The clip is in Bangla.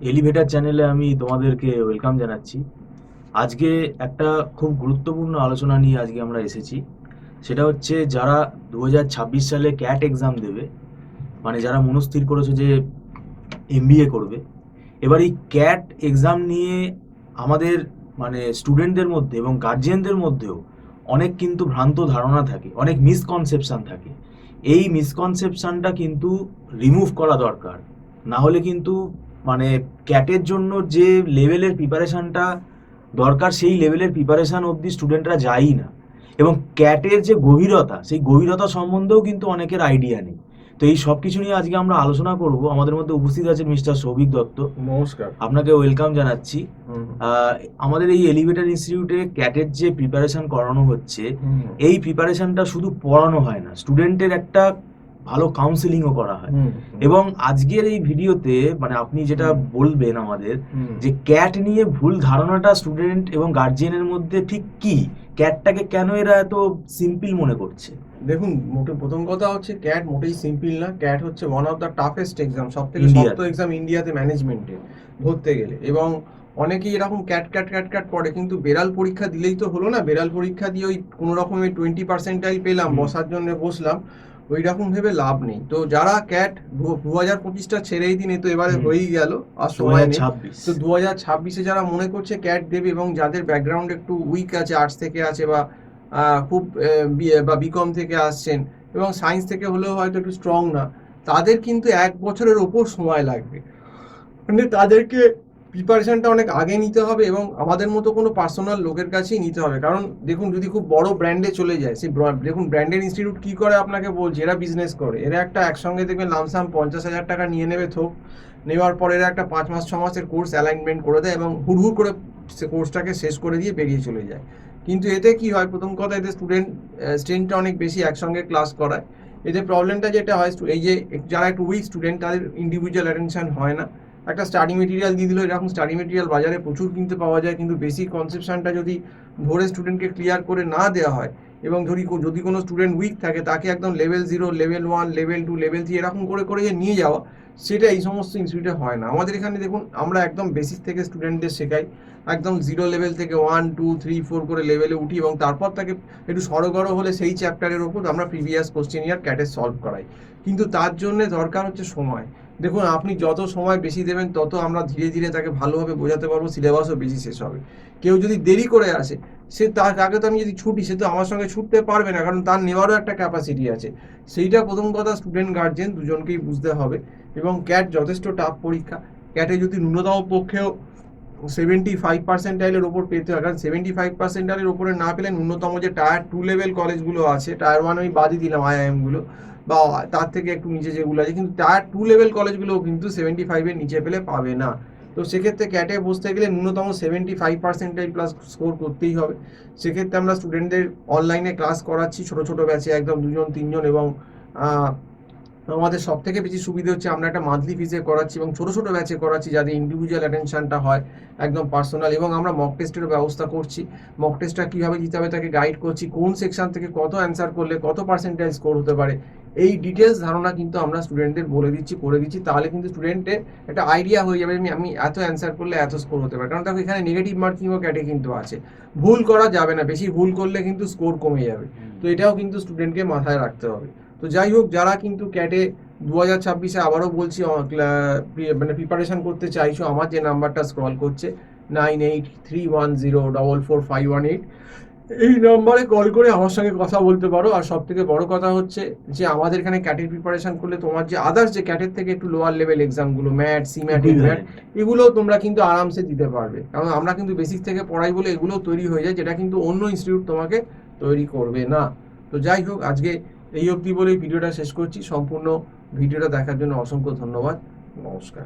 এলিভেটর চ্যানেলে আমি তোমাদেরকে ওয়েলকাম জানাচ্ছি। আজকে একটা খুব গুরুত্বপূর্ণ আলোচনা নিয়ে আজকে আমরা এসেছি। সেটা হচ্ছে যারা 2026 সালে ক্যাট এক্সাম দেবে, মানে যারা মনস্থির করেছে যে এমবিএ করবে। এবার এই ক্যাট এক্সাম নিয়ে আমাদের মানে স্টুডেন্টদের মধ্যে এবং গার্জিয়ানদের মধ্যেও অনেক কিন্তু ভ্রান্ত ধারণা থাকে, অনেক মিসকনসেপশন থাকে। এই মিসকনসেপশনটা কিন্তু রিমুভ করা দরকার। না হলে কিন্তু মানে ক্যাটের জন্য যে লেভেলের প্রিপারেশনটা দরকার সেই লেভেলের প্রিপারেশন অবধি স্টুডেন্টরা যায়ই না। এবং ক্যাটের যে গভীরতা, সেই গভীরতা সম্বন্ধেও কিন্তু অনেকের আইডিয়া নেই। তো এই সব কিছু নিয়ে আজকে আমরা আলোচনা করব। আমাদের মধ্যে উপস্থিত আছেন মিস্টার সৌভিক দত্ত। নমস্কার। আপনাকে ওয়েলকাম জানাচ্ছি। আমাদের এই এলিভেটর ইনস্টিটিউটে ক্যাটের যে প্রিপারেশন করানো হচ্ছে, এই প্রিপারেশনটা শুধু পড়ানো হয় না, স্টুডেন্টের একটা ভালো কাউন্সিলিংও করা হয়। এবং আজকের এই ভিডিওতে মানে আপনি যেটা বলবেন আমাদের, যে ক্যাট নিয়ে ভুল ধারণাটা স্টুডেন্ট এবং গার্জিয়ানের মধ্যে ঠিক কি, ক্যাটটাকে কেন এরা এত সিম্পল মনে করছে। দেখুন, প্রথম কথা হচ্ছে ক্যাট মোটেই সিম্পল না। ক্যাট হচ্ছে one of the toughest exam, সব থেকে শক্ত এক্সাম ইন্ডিয়াতে ম্যানেজমেন্টে ধরতে গেলে। এবং অনেকেই এরকম ক্যাট ক্যাট ক্যাট ক্যাট করে, কিন্তু বেড়াল পরীক্ষা দিলেই তো হলো না। বেড়াল পরীক্ষা দিয়ে ওই কোনো রকমের 20% পেলাম, বসার জন্য বসলাম, ওই রকম ভেবে লাভ নেই। তো যারা ক্যাট 2025টা ছেড়েই দিন, তো এবারে হয়েই গেল, আর সময় নেই। তো 2026-এ যারা মনে করছে ক্যাট দেবে, এবং যাদের ব্যাকগ্রাউন্ড একটু উইক আছে, আর্টস থেকে আছে বা খুব বা বিকম থেকে আসছেন, এবং সায়েন্স থেকে হলেও হয়তো একটু স্ট্রং না, তাদের কিন্তু 1 বছরের ওপর সময় লাগবে। মানে তাদেরকে প্রিপারেশনটা অনেক আগে নিতে হবে, এবং আমাদের মতো কোনো পার্সোনাল লোকের কাছেই নিতে হবে। কারণ দেখুন, যদি খুব বড় ব্র্যান্ডে চলে যায়, সেই দেখুন ব্র্যান্ডেড ইনস্টিটিউট কী করে আপনাকে বলছে, এরা বিজনেস করে। এরা একটা একসঙ্গে দেখবেন লামসাম 50,000 টাকা নিয়ে নেবে, থোক নেওয়ার পর এরা একটা 5 মাস 6 মাসের কোর্স অ্যালাইনমেন্ট করে দেয়, এবং হুড়হুড় করে সে কোর্সটাকে শেষ করে দিয়ে বেরিয়ে চলে যায়। কিন্তু এতে কি হয়, প্রথম কথা, এতে স্ট্রেংথটা অনেক বেশি, একসঙ্গে ক্লাস করায়। এতে প্রবলেমটা যেটা হয়, এই যে যারা একটু উইক স্টুডেন্ট, তাদের ইন্ডিভিজুয়াল অ্যাটেনশন হয় না। একটা স্টাডি মেটেরিয়াল দিয়ে দিল, এরকম স্টাডি মেটেরিয়াল বাজারে প্রচুর কিনতে পাওয়া যায়, কিন্তু বেসিক কনসেপশনটা যদি ধরে স্টুডেন্টকে ক্লিয়ার করে না দেওয়া হয়, এবং যদি কোনো স্টুডেন্ট উইক থাকে, তাকে একদম লেভেল 0, লেভেল 1, লেভেল 2, লেভেল 3 এরকম করে করে যে নিয়ে যাওয়া, সেটা এই সমস্ত ইনস্টিটিউটে হয় না। আমাদের এখানে দেখুন, আমরা একদম বেসিক থেকে স্টুডেন্টদের শেখাই, একদম 0 লেভেল থেকে 1, 2, 3, 4 করে লেভেলে উঠি, এবং তারপর তাকে একটু সড়গড় হলে সেই চ্যাপ্টারের ওপর আমরা প্রিভিয়াস কোশ্চেন ইয়ার ক্যাটে সলভ করাই। কিন্তু তার জন্য দরকার হচ্ছে সময়। দেখুন, আপনি যত সময় বেশি দেবেন, তত আমরা ধীরে ধীরে তাকে ভালোভাবে বোঝাতে পারবো, সিলেবাসও বেশি শেষ হবে। কেউ যদি দেরি করে আসে, সে তার আগে তো আমি যদি ছুটি, সে তো আমার সঙ্গে ছুটতে পারবে না, কারণ তার নেওয়ারও একটা ক্যাপাসিটি আছে। সেইটা প্রথম কথা, স্টুডেন্ট গার্জেন দুজনকেই বুঝতে হবে। এবং ক্যাট যথেষ্ট টাফ পরীক্ষা। ক্যাটে যদি ন্যূনতম পক্ষেও 75% ওপর পেতে হয়, কারণ 75% ওপরে না পেলে ন্যূনতম যে টায়ার 2 লেভেল কলেজগুলো আছে, টায়ার 1 আমি বাদই দিলাম, আইআইএমগুলো বা তার থেকে একটু নিচে যেগুলো আছে, কিন্তু টায়ার 2 লেভেল কলেজগুলোও কিন্তু 75-এর নিচে পেলে পাবে না। তো সেক্ষেত্রে ক্যাটে বসতে গেলে ন্যূনতম 75% প্লাস স্কোর করতেই হবে। সেক্ষেত্রে আমরা স্টুডেন্টদের অনলাইনে ক্লাস করাচ্ছি, ছোটো ছোটো ব্যাচে, একদম 2জন 3জন, এবং আমাদের সব থেকে বেশি সুবিধা হচ্ছে আমরা একটা মান্থলি ফিজে করাচ্ছি, এবং ছোটো ছোটো ব্যাচে করাচ্ছি, যাতে ইন্ডিভিজুয়াল অ্যাটেনশনটা হয় একদম পার্সোনাল। এবং আমরা মক টেস্টেরও ব্যবস্থা করছি। মক টেস্টটা কীভাবে দিতে হবে তাকে গাইড করছি, কোন সেকশন থেকে কত অ্যান্সার করলে কত পার্সেন্টেজ স্কোর হতে পারে, এই ডিটেলস ধারণা কিন্তু আমরা স্টুডেন্টদের বলে দিচ্ছি, করে দিচ্ছি। তাহলে কিন্তু স্টুডেন্টের একটা আইডিয়া হয়ে যাবে, আমি এত অ্যান্সার করলে এত স্কোর হতে পারে। কারণ দেখো, এখানে নেগেটিভ মার্কিংও ক্যাটে কিন্তু আছে, ভুল করা যাবে না, বেশি ভুল করলে কিন্তু স্কোর কমে যাবে। তো এটাও কিন্তু স্টুডেন্টকে মাথায় রাখতে হবে। তো যাই হোক, যারা কিন্তু ক্যাটে 2026-এ আবারও বলছি মানে প্রিপারেশন করতে চাইছো, আমার যে নাম্বারটা স্ক্রল করছে 9831044518, এই নম্বরে কল করে আমার সঙ্গে কথা বলতে পারো। আর সব থেকে বড় কথা হচ্ছে যে আমাদের এখানে ক্যাটের প্রিপারেশন করলে তোমার যে আদার্স যে ক্যাটের থেকে একটু লোয়ার লেভেল এক্সামগুলো, ম্যাট, সিম্যাট, ইনম্যাট, এগুলোও তোমরা কিন্তু আরামসে দিতে পারবে। কারণ আমরা কিন্তু বেসিক থেকে পড়াই বলে এগুলোও তৈরি হয়ে যায়, যেটা কিন্তু অন্য ইনস্টিটিউট তোমাকে তৈরি করবে না। তো যাই হোক, আজকে এই অবধি বলেই ভিডিওটা শেষ করছি। সম্পূর্ণ ভিডিওটা দেখার জন্য অসংখ্য ধন্যবাদ। নমস্কার।